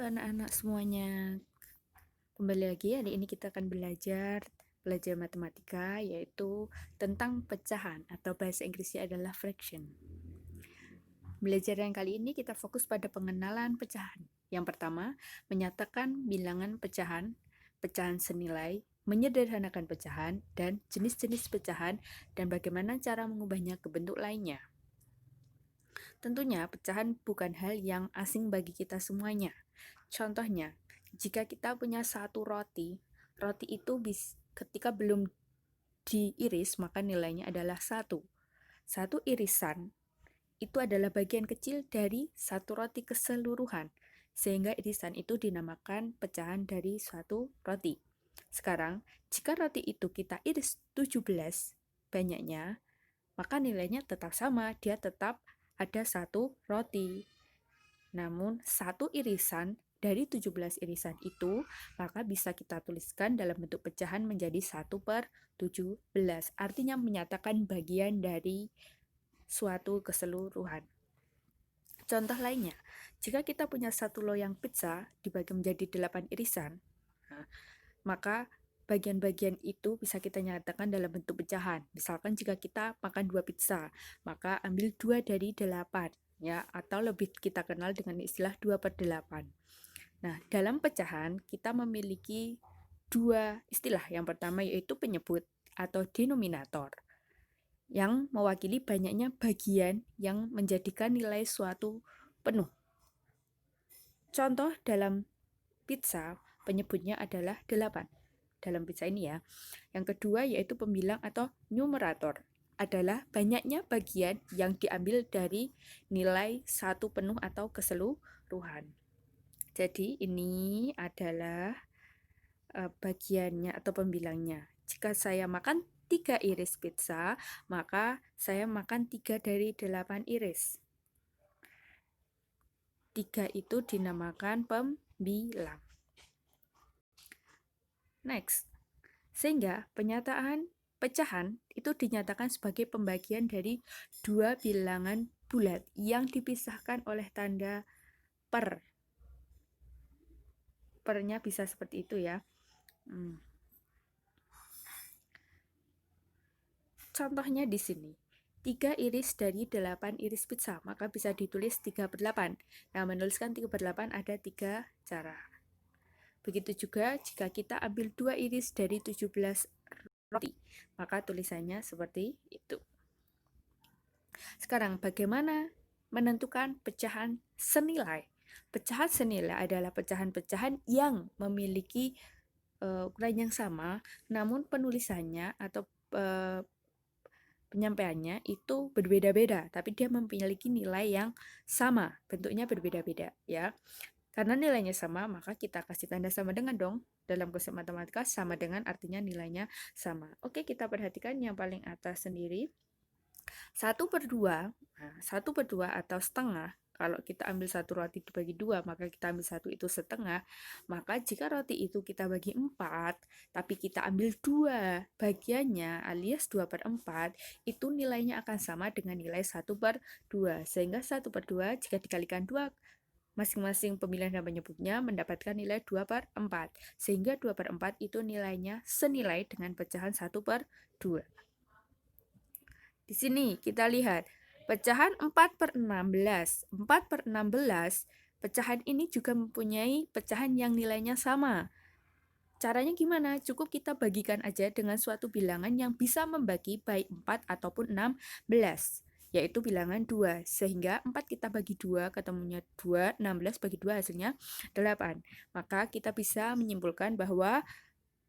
Anak-anak semuanya, kembali lagi. Hari ini kita akan belajar matematika, yaitu tentang pecahan atau bahasa Inggrisnya adalah fraction. Belajar yang kali ini kita fokus pada pengenalan pecahan. Yang pertama, menyatakan bilangan pecahan, pecahan senilai, menyederhanakan pecahan, dan jenis-jenis pecahan, dan bagaimana cara mengubahnya ke bentuk lainnya. Tentunya, pecahan bukan hal yang asing bagi kita semuanya. Contohnya, jika kita punya satu roti, roti itu ketika belum diiris, maka nilainya adalah satu. Satu irisan itu adalah bagian kecil dari satu roti keseluruhan, sehingga irisan itu dinamakan pecahan dari suatu roti. Sekarang, jika roti itu kita iris 17 banyaknya, maka nilainya tetap sama, dia tetap ada satu roti. Namun, satu irisan dari 17 irisan itu, maka bisa kita tuliskan dalam bentuk pecahan menjadi 1/17. Artinya menyatakan bagian dari suatu keseluruhan. Contoh lainnya, jika kita punya satu loyang pizza dibagi menjadi 8 irisan, maka bagian-bagian itu bisa kita nyatakan dalam bentuk pecahan. Misalkan jika kita makan 2 pizza, maka ambil 2 dari 8, ya, atau lebih kita kenal dengan istilah 2/8. Nah, dalam pecahan kita memiliki dua istilah. Yang pertama yaitu penyebut atau denominator, yang mewakili banyaknya bagian yang menjadikan nilai suatu penuh. Contoh dalam pizza, penyebutnya adalah 8. Dalam pizza ini ya. Yang kedua yaitu pembilang atau numerator, adalah banyaknya bagian yang diambil dari nilai satu penuh atau keseluruhan. Jadi ini adalah bagiannya atau pembilangnya. Jika saya makan 3 iris pizza, maka saya makan 3 dari 8 iris. 3 itu dinamakan pembilang. Next. Sehingga penyataan pecahan itu dinyatakan sebagai pembagian dari dua bilangan bulat yang dipisahkan oleh tanda per. Pernya bisa seperti itu ya. Contohnya di sini. 3 iris dari 8 iris pizza, maka bisa ditulis 3/8. Nah, menuliskan 3/8 ada 3 cara. Begitu juga jika kita ambil 2 iris dari 17 roti, maka tulisannya seperti itu. Sekarang, bagaimana menentukan pecahan senilai? Pecahan senilai adalah pecahan-pecahan yang memiliki ukuran yang sama, namun penulisannya atau penyampaiannya itu berbeda-beda, tapi dia memiliki nilai yang sama, bentuknya berbeda-beda ya. Karena nilainya sama, maka kita kasih tanda sama dengan dong. Dalam konsep matematika, sama dengan artinya nilainya sama. Oke, kita perhatikan yang paling atas sendiri. 1/2, nah, 1/2 atau setengah, kalau kita ambil satu roti dibagi 2, maka kita ambil satu itu setengah, maka jika roti itu kita bagi 4, tapi kita ambil 2 bagiannya alias 2/4, itu nilainya akan sama dengan nilai 1/2, sehingga 1/2 jika dikalikan 2, masing-masing pemilihan dan penyebutnya mendapatkan nilai 2/4, sehingga 2/4 itu nilainya senilai dengan pecahan 1/2. Di sini kita lihat pecahan 4/16. 4/16, pecahan ini juga mempunyai pecahan yang nilainya sama. Caranya gimana? Cukup kita bagikan aja dengan suatu bilangan yang bisa membagi baik 4 ataupun 16, yaitu bilangan 2. Sehingga 4 kita bagi 2, ketemunya 2, 16 bagi 2 hasilnya 8. Maka kita bisa menyimpulkan bahwa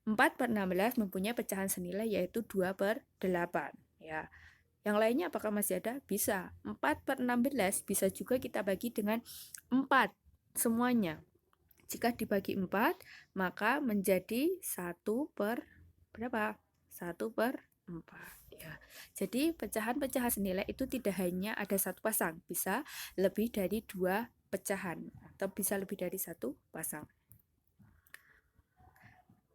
4/16 mempunyai pecahan senilai yaitu 2/8. Ya. Yang lainnya apakah masih ada? Bisa. 4/16 bisa juga kita bagi dengan 4 semuanya. Jika dibagi 4, maka menjadi 1 per berapa? 1/4. Ya. Jadi pecahan-pecahan senilai itu tidak hanya ada satu pasang, bisa lebih dari 2 pecahan atau bisa lebih dari 1 pasang.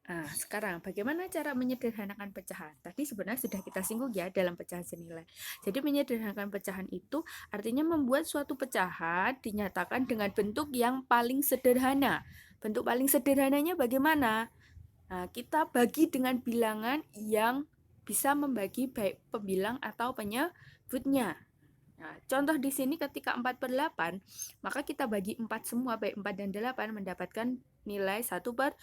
Nah, sekarang bagaimana cara menyederhanakan pecahan? Tadi sebenarnya sudah kita singgung ya dalam pecahan senilai. Jadi menyederhanakan pecahan itu artinya membuat suatu pecahan dinyatakan dengan bentuk yang paling sederhana. Bentuk paling sederhananya bagaimana? Nah, kita bagi dengan bilangan yang bisa membagi baik pembilang atau penyebutnya. Nah, contoh di sini ketika 4/8, maka kita bagi 4 semua, baik 4 dan 8, mendapatkan nilai 1/2.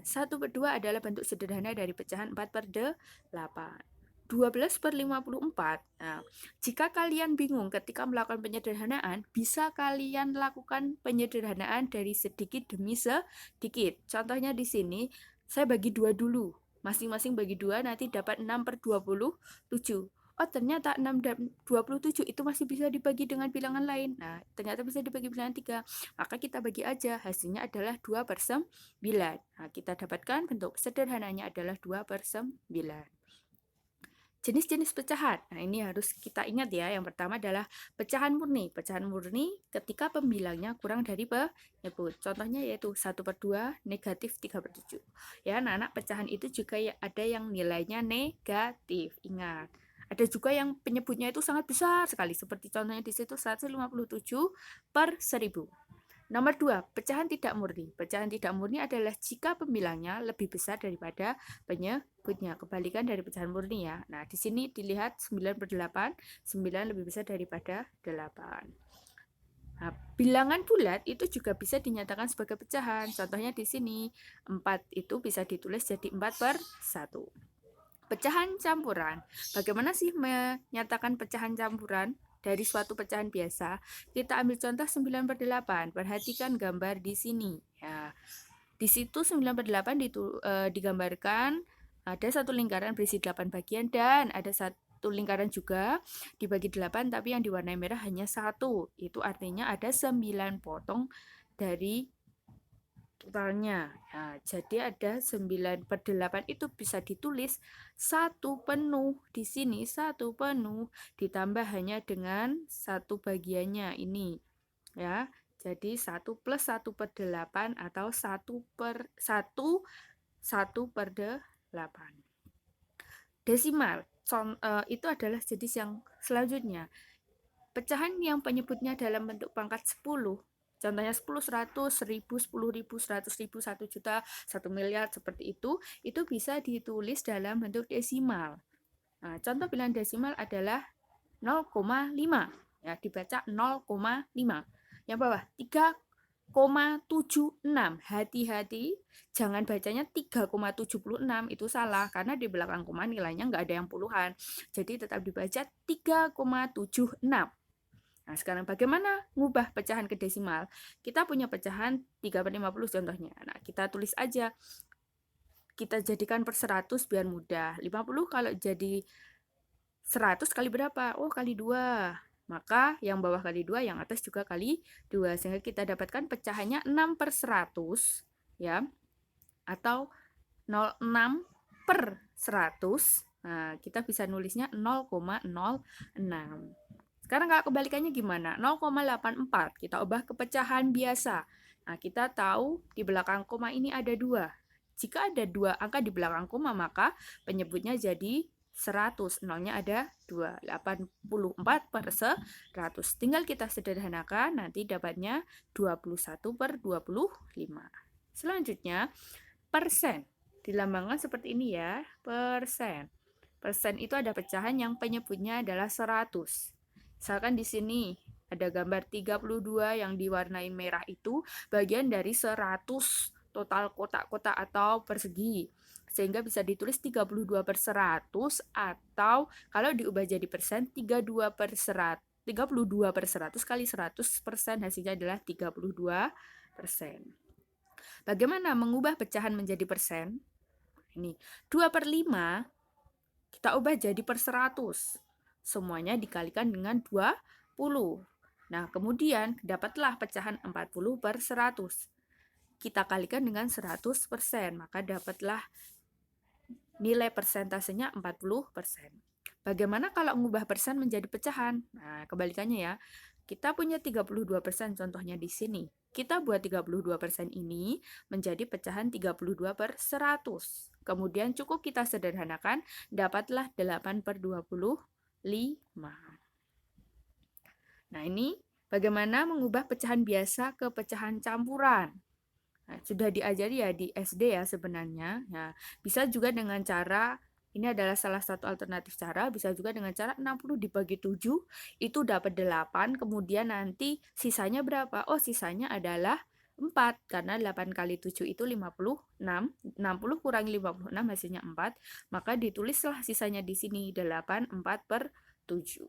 1/2 adalah bentuk sederhana dari pecahan 4/8. 12/54. Nah, jika kalian bingung ketika melakukan penyederhanaan, bisa kalian lakukan penyederhanaan dari sedikit demi sedikit. Contohnya di sini, saya bagi 2 dulu. Masing-masing bagi 2, nanti dapat 6/27. Oh, ternyata 6 dan 27 itu masih bisa dibagi dengan bilangan lain. Nah, ternyata bisa dibagi bilangan 3. Maka kita bagi aja, hasilnya adalah 2/9. Nah, kita dapatkan bentuk sederhananya adalah 2/9. Jenis-jenis pecahan. Nah, ini harus kita ingat ya. Yang pertama adalah pecahan murni. Pecahan murni ketika pembilangnya kurang dari penyebut. Contohnya yaitu 1/2, negatif 3/7. Ya, anak-anak, pecahan itu juga ada yang nilainya negatif. Ingat. Ada juga yang penyebutnya itu sangat besar sekali, seperti contohnya di situ 157/1000. Nomor 2, pecahan tidak murni. Pecahan tidak murni adalah jika pembilangnya lebih besar daripada penyebutnya. Kebalikan dari pecahan murni ya. Nah, di sini dilihat 9/8, 9 lebih besar daripada 8. Nah, bilangan bulat itu juga bisa dinyatakan sebagai pecahan. Contohnya di sini, 4 itu bisa ditulis jadi 4/1. Pecahan campuran. Bagaimana sih menyatakan pecahan campuran dari suatu pecahan biasa? Kita ambil contoh 9/8. Perhatikan gambar di sini. Ya, di situ 9/8 digambarkan ada satu lingkaran berisi 8 bagian dan ada satu lingkaran juga dibagi 8, tapi yang diwarnai merah hanya 1. Itu artinya ada 9 potong dari totalnya. Nah, jadi ada 9/8 itu bisa ditulis 1 penuh. Di sini 1 penuh ditambah hanya dengan 1 bagiannya ini. Ya, jadi 1 plus 1/8 atau 1/8. Desimal itu adalah jenis yang selanjutnya. Pecahan yang penyebutnya dalam bentuk pangkat 10, contohnya 10, 100, 1000, 10.000, 100.000, 1 juta, 1 miliar, seperti itu bisa ditulis dalam bentuk desimal. Nah, contoh bilangan desimal adalah 0,5. Ya, dibaca 0,5. Yang bawah 3,76. Hati-hati, jangan bacanya 3,76, itu salah karena di belakang koma nilainya nggak ada yang puluhan. Jadi tetap dibaca 3,76. Nah, sekarang bagaimana ngubah pecahan ke desimal? Kita punya pecahan 3/50 contohnya. Nah, kita tulis aja. Kita jadikan per 100 biar mudah. 50 kalau jadi 100 kali berapa? Oh, kali 2. Maka yang bawah kali 2, yang atas juga kali 2. Sehingga kita dapatkan pecahannya 6/100. Ya. Atau 0,6/100. Nah, kita bisa nulisnya 0,06. Sekarang kalau kebalikannya gimana? 0,84 kita ubah ke pecahan biasa. Nah, kita tahu di belakang koma ini ada 2. Jika ada 2 angka di belakang koma, maka penyebutnya jadi 100. Nolnya ada 2. 84/100. Tinggal kita sederhanakan, nanti dapatnya 21/25. Selanjutnya, persen. Dilambangkan seperti ini ya, persen. Persen itu ada pecahan yang penyebutnya adalah 100. Misalkan di sini ada gambar 32 yang diwarnai merah itu bagian dari 100 total kotak-kotak atau persegi. Sehingga bisa ditulis 32/100 atau kalau diubah jadi persen 32/100. 32/100 kali 100% hasilnya adalah 32%. Bagaimana mengubah pecahan menjadi persen? Ini 2/5 kita ubah jadi per 100. Semuanya dikalikan dengan 20. Nah, kemudian dapatlah pecahan 40/100. Kita kalikan dengan 100%, maka dapatlah nilai persentasenya 40%. Bagaimana kalau mengubah persen menjadi pecahan? Nah, kebalikannya ya. Kita punya 32% contohnya di sini. kita buat 32% ini menjadi pecahan 32/100. Kemudian cukup kita sederhanakan, dapatlah 8/25. Nah, ini bagaimana mengubah pecahan biasa ke pecahan campuran. Nah, sudah diajari ya di SD ya sebenarnya. Nah, bisa juga dengan cara, ini adalah salah satu alternatif cara, bisa juga dengan cara 60 dibagi 7, itu dapat 8, kemudian nanti sisanya berapa? Oh, sisanya adalah 4, karena 8 kali 7 itu 56, 60 kurangi 56 hasilnya 4, maka ditulislah sisanya di sini 8, 4/7.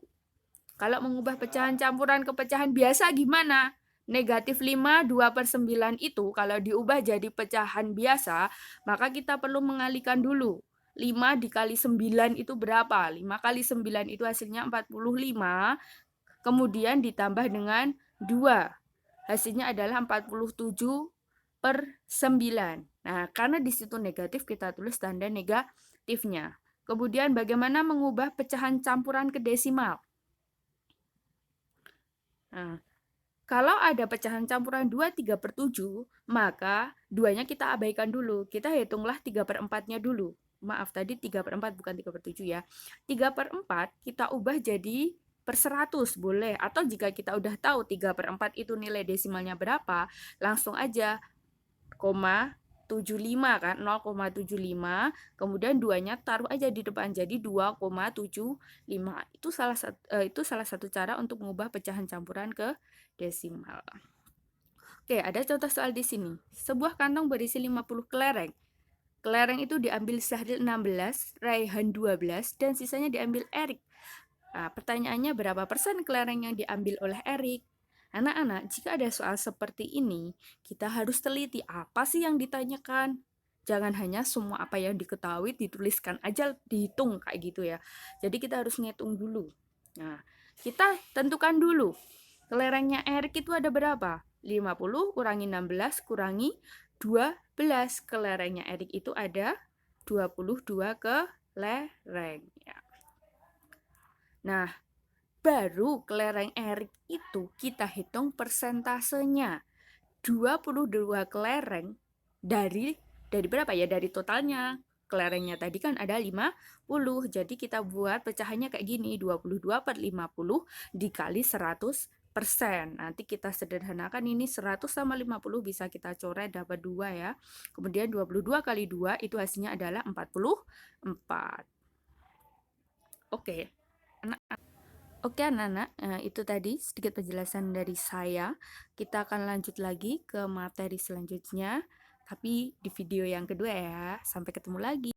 Kalau mengubah pecahan campuran ke pecahan biasa gimana? Negatif 5, 2/9 itu kalau diubah jadi pecahan biasa, maka kita perlu mengalihkan dulu. 5 dikali 9 itu berapa? 5 kali 9 itu hasilnya 45, kemudian ditambah dengan 2. Hasilnya adalah 47/9. Nah, karena di situ negatif, kita tulis tanda negatifnya. Kemudian bagaimana mengubah pecahan campuran ke desimal? Nah, kalau ada pecahan campuran 2 3/7, maka 2-nya kita abaikan dulu. Kita hitunglah 3/4-nya dulu. Maaf, tadi 3/4 bukan 3/7 ya. 3/4 kita ubah jadi per 100 boleh. Atau jika kita udah tahu 3/4 itu nilai desimalnya berapa, langsung aja 0,75 kan, 0,75, kemudian 2-nya taruh aja di depan jadi 2,75. Itu salah satu cara untuk mengubah pecahan campuran ke desimal. Oke, ada contoh soal di sini. Sebuah kantong berisi 50 kelereng. Kelereng itu diambil Syahril 16, Raihan 12, dan sisanya diambil Erik. Nah, pertanyaannya berapa persen kelereng yang diambil oleh Erik? Anak-anak, jika ada soal seperti ini, kita harus teliti apa sih yang ditanyakan. Jangan hanya semua apa yang diketahui dituliskan aja, dihitung kayak gitu ya. Jadi kita harus ngitung dulu. Nah, kita tentukan dulu. Kelerengnya Erik itu ada berapa? 50 kurangi 16 kurangi 12. Kelerengnya Erik itu ada 22 kelereng. Ya. Nah, baru kelereng Erik itu kita hitung persentasenya. 22 kelereng dari berapa ya? Dari totalnya. Kelerengnya tadi kan ada 50. Jadi kita buat pecahannya kayak gini. 22/50 dikali 100%. Nanti kita sederhanakan ini 100 sama 50 bisa kita coret dapat 2 ya. Kemudian 22 kali 2 itu hasilnya adalah 44. Oke. Oke anak-anak, itu tadi sedikit penjelasan dari saya. Kita akan lanjut lagi ke materi selanjutnya, tapi di video yang kedua ya. Sampai ketemu lagi.